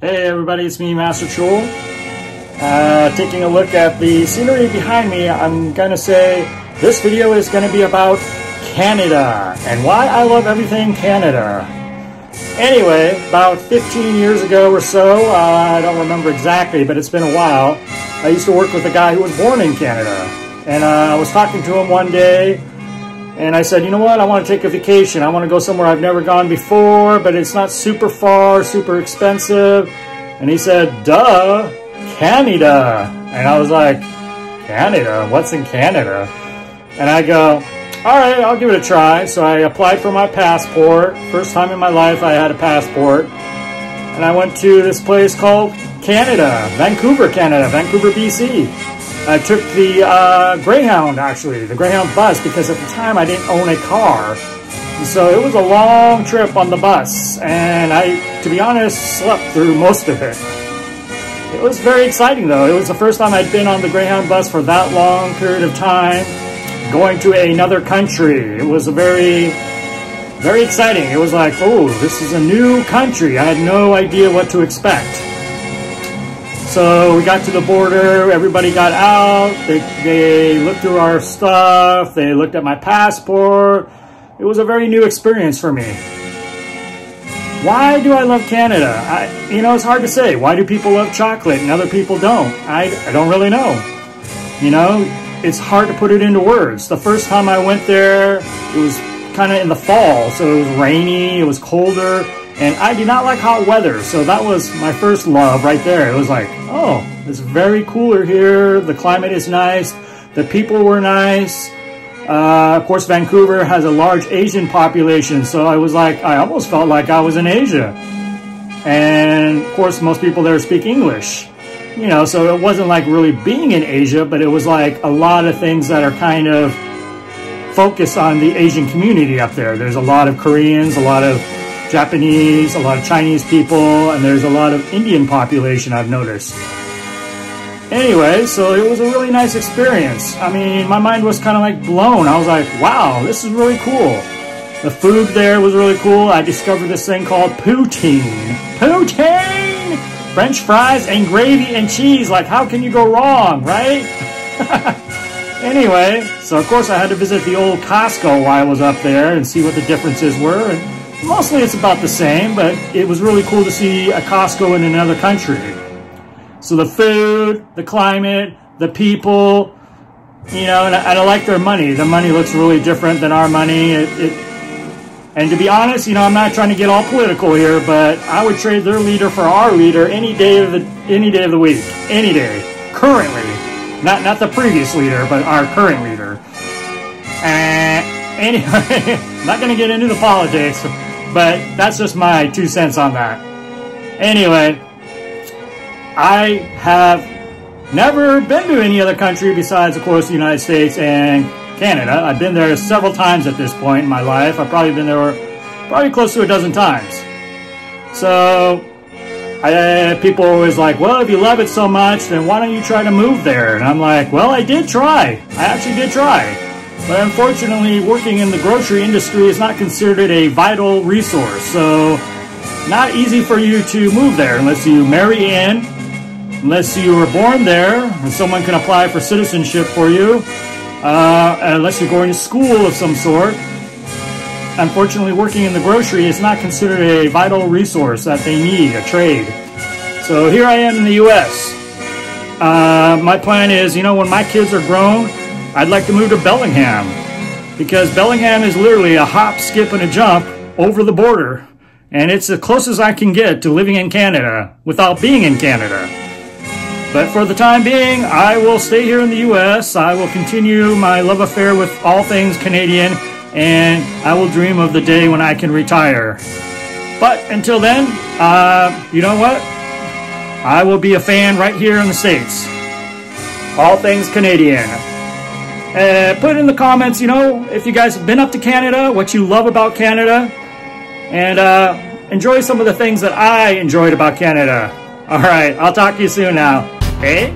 Hey everybody, it's me, Masterchul. Taking a look at the scenery behind me, I'm gonna say this video is gonna be about Canada and why I love everything Canada. Anyway, about 15 years ago or so, I don't remember exactly, but it's been a while, I used to work with a guy who was born in Canada. And I was talking to him one day, and I said, you know what, I want to take a vacation. I want to go somewhere I've never gone before, but it's not super far, super expensive. And he said, duh, Canada. And I was like, Canada? What's in Canada? And I go, all right, I'll give it a try. So I applied for my passport. First time in my life I had a passport. And I went to this place called Canada, Vancouver, Canada, Vancouver, BC. I took the Greyhound, actually, the Greyhound bus, because at the time I didn't own a car. So it was a long trip on the bus, and I, to be honest, slept through most of it. It was very exciting, though. It was the first time I'd been on the Greyhound bus for that long period of time, going to another country. It was a very exciting. It was like, oh, this is a new country. I had no idea what to expect. So we got to the border, everybody got out, they looked through our stuff, they looked at my passport. It was a very new experience for me. Why do I love Canada? It's hard to say. Why do people love chocolate and other people don't? I don't really know. It's hard to put it into words. The first time I went there, it was kind of in the fall, so it was rainy, it was colder. And I do not like hot weather, so that was my first love right there. It was like, oh, it's very cooler here. The climate is nice. The people were nice. Of course, Vancouver has a large Asian population, so I almost felt like I was in Asia. And of course, most people there speak English. So it wasn't like really being in Asia, but it was like a lot of things that are kind of focused on the Asian community up there. There's a lot of Koreans, a lot of Japanese, a lot of Chinese people, and there's a lot of Indian population I've noticed. Anyway, so it was a really nice experience. I mean, my mind was kind of like blown. I was like, wow, this is really cool. The food there was really cool. I discovered this thing called poutine. Poutine! French fries and gravy and cheese. Like, how can you go wrong, right? Anyway, so of course I had to visit the old Costco while I was up there and see what the differences were. And mostly it's about the same, but it was really cool to see a Costco in another country. So the food, the climate, the people, and I like their money. The money looks really different than our money. And to be honest, I'm not trying to get all political here, but I would trade their leader for our leader any day of the week, any day, currently. Not the previous leader, but our current leader. Anyway, I'm not going to get into the politics, but that's just my 2 cents on that. Anyway, I have never been to any other country besides, of course, the United States and Canada. I've been there several times at this point in my life. I've probably been there close to a dozen times. So people are always like, well, if you love it so much, then why don't you try to move there? And I'm like, well, I did try. I actually did try. But unfortunately, working in the grocery industry is not considered a vital resource. So not easy for you to move there unless you marry in, unless you were born there and someone can apply for citizenship for you, unless you're going to school of some sort. Unfortunately, working in the grocery is not considered a vital resource that they need, a trade. So here I am in the U.S. My plan is, when my kids are grown, I'd like to move to Bellingham, because Bellingham is literally a hop, skip, and a jump over the border. And it's the closest I can get to living in Canada without being in Canada. But for the time being, I will stay here in the U.S. I will continue my love affair with all things Canadian, and I will dream of the day when I can retire. But until then, you know what? I will be a fan right here in the States. All things Canadian. Put in the comments, if you guys have been up to Canada, what you love about Canada, and enjoy some of the things that I enjoyed about Canada. All right, I'll talk to you soon now. Hey?